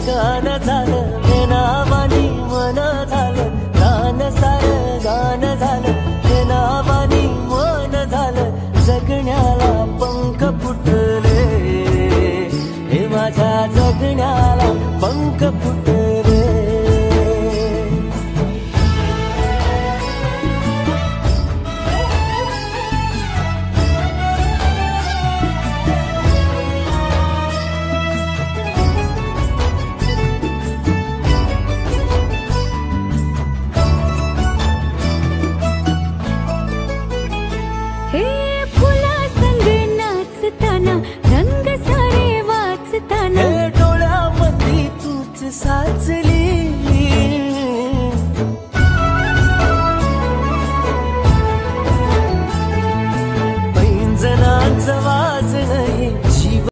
गान झालं बेनावानी मन झालं गान सारं गान झालं बेनावानी मन झालं जगण्याला पंख फुटले हे माझ्या जगण्याला पंख फुटले रंग सारे वाचताना डोळ्यामध्ये तूच साचली